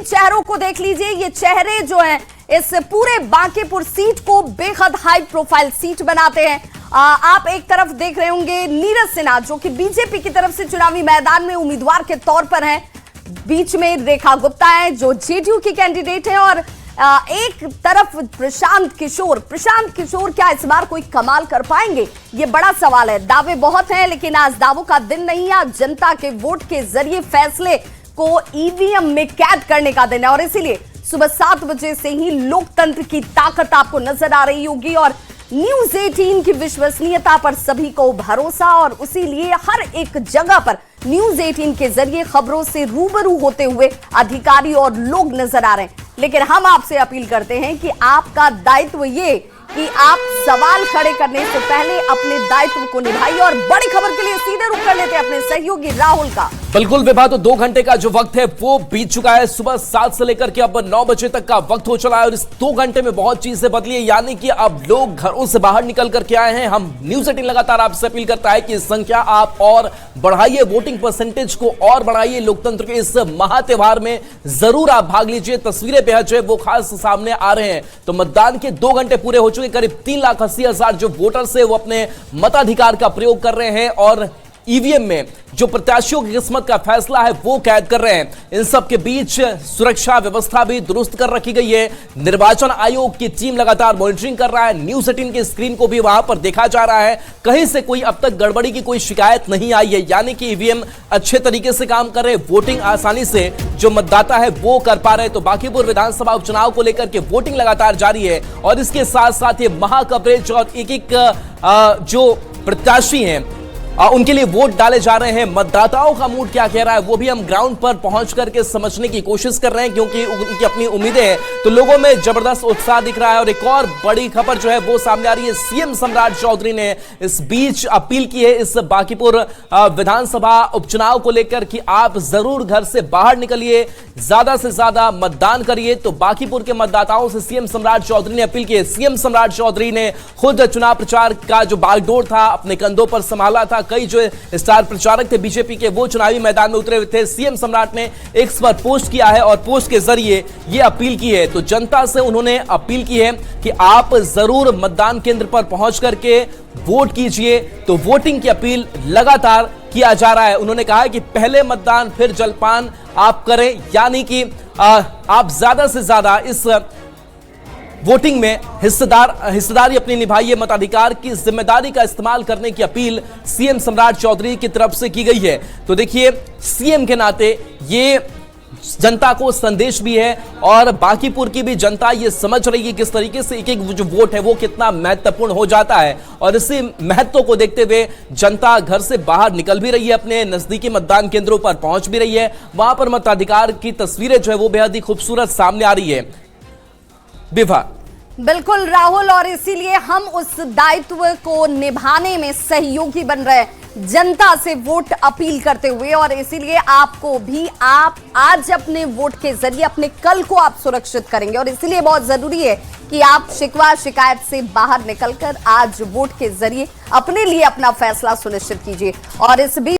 इन चेहरों को देख लीजिए। ये चेहरे जो हैं इस पूरे बांकीपुर सीट को बेहद हाई प्रोफाइल सीट बनाते हैं। आप एक तरफ देख रहे होंगे नीरज सिन्हा जो कि बीजेपी की तरफ से चुनावी मैदान में उम्मीदवार के तौर पर हैं। बीच में रेखा गुप्ता है जो जेडीयू की कैंडिडेट है और एक तरफ प्रशांत किशोर क्या इस बार कोई कमाल कर पाएंगे, ये बड़ा सवाल है। दावे बहुत हैं लेकिन आज दावों का दिन नहीं है, आज जनता के वोट के जरिए फैसले को ईवीएम में कैद करने का दिन है और इसीलिए सुबह 7 बजे से ही लोकतंत्र की ताकत आपको नजर आ रही होगी और न्यूज 18 की विश्वसनीयता पर सभी को भरोसा और इसीलिए हर एक जगह पर न्यूज 18 के जरिए खबरों से रूबरू होते हुए अधिकारी और लोग नजर आ रहे हैं। लेकिन हम आपसे अपील करते हैं कि आपका दायित्व ये कि आप सवाल खड़े करने से पहले अपने दायित्व को निभाइए और बड़ी खबर के लिए सीधे रुख कर लेते हैं अपने सहयोगी राहुल का। बिल्कुल विभा, तो 2 घंटे का जो वक्त है वो बीत चुका है। सुबह 7 से लेकर के अब 9 बजे तक का वक्त हो चला है और इस 2 घंटे में बहुत चीजें बदली है, यानी कि अब लोग घरों से बाहर निकल करके आए हैं। हम न्यूज 18 लगातार आपसे अपील करता है कि संख्या आप और बढ़ाइए, वोटिंग परसेंटेज को और बढ़ाइए। लोकतंत्र के इस महात्योहार में जरूर आप भाग लीजिए। तस्वीरें बेहद जो है वो खास सामने आ रहे हैं। तो मतदान के 2 घंटे पूरे हो चुके, करीब 3,80,000 जो वोटर्स है वो अपने मताधिकार का प्रयोग कर रहे हैं और ईवीएम में जो प्रत्याशियों की किस्मत का फैसला है वो कैद कर रहे हैं। इन सब के बीच सुरक्षा व्यवस्था भी दुरुस्त कर रखी गई है। निर्वाचन आयोग की टीम लगातार मॉनिटरिंग कर रहा है। न्यूज 18 की स्क्रीन को भी वहां पर देखा जा रहा है। कहीं से कोई अब तक गड़बड़ी की कोई शिकायत नहीं आई है, यानी कि ईवीएम अच्छे तरीके से काम कर रहे, वोटिंग आसानी से जो मतदाता है वो कर पा रहे। तो बांकीपुर विधानसभा उपचुनाव को लेकर के वोटिंग लगातार जारी है और इसके साथ साथ ये महाकवरेज और एक जो प्रत्याशी हैं उनके लिए वोट डाले जा रहे हैं। मतदाताओं का मूड क्या कह रहा है वो भी हम ग्राउंड पर पहुंच करके समझने की कोशिश कर रहे हैं, क्योंकि उनकी अपनी उम्मीदें हैं। तो लोगों में जबरदस्त उत्साह दिख रहा है और एक और बड़ी खबर जो है वो सामने आ रही है। सीएम सम्राट चौधरी ने इस बीच अपील की है इस बांकीपुर विधानसभा उपचुनाव को लेकर कि आप जरूर घर से बाहर निकलिए, ज्यादा से ज्यादा मतदान करिए। तो बांकीपुर के मतदाताओं से सीएम सम्राट चौधरी ने अपील की है। सीएम सम्राट चौधरी ने खुद चुनाव प्रचार का जो बागडोर था अपने कंधों पर संभाला था। कई जो स्टार प्रचारक थे बीजेपी के वो चुनावी मैदान में उतरे हुए थे। सीएम सम्राट ने एक्स पर पोस्ट किया है और पोस्ट के जरिए ये अपील की है। तो जनता से उन्होंने अपील की है कि आप जरूर मतदान केंद्र पर पहुंच करके वोट कीजिए। तो वोटिंग की अपील लगातार किया जा रहा है। उन्होंने कहा है कि पहले मतदान फिर जलपान आप करें, यानी कि आप ज्यादा से ज्यादा इस वोटिंग में हिस्सेदारी अपनी निभाइए। मताधिकार की जिम्मेदारी का इस्तेमाल करने की अपील सीएम सम्राट चौधरी की तरफ से की गई है। तो देखिए, सीएम के नाते ये जनता को संदेश भी है और बांकीपुर की भी जनता ये समझ रही है किस तरीके से एक जो वोट है वो कितना महत्वपूर्ण हो जाता है और इसी महत्व को देखते हुए जनता घर से बाहर निकल भी रही है, अपने नजदीकी मतदान केंद्रों पर पहुंच भी रही है। वहां पर मताधिकार की तस्वीरें जो है वो बेहद ही खूबसूरत सामने आ रही है। विभा, बिल्कुल राहुल, और इसीलिए हम उस दायित्व को निभाने में सहयोगी बन रहे हैं जनता से वोट अपील करते हुए और इसीलिए आपको भी आप आज अपने वोट के जरिए अपने कल को आप सुरक्षित करेंगे और इसीलिए बहुत जरूरी है कि आप शिकवा शिकायत से बाहर निकलकर आज वोट के जरिए अपने लिए अपना फैसला सुनिश्चित कीजिए। और इस बीच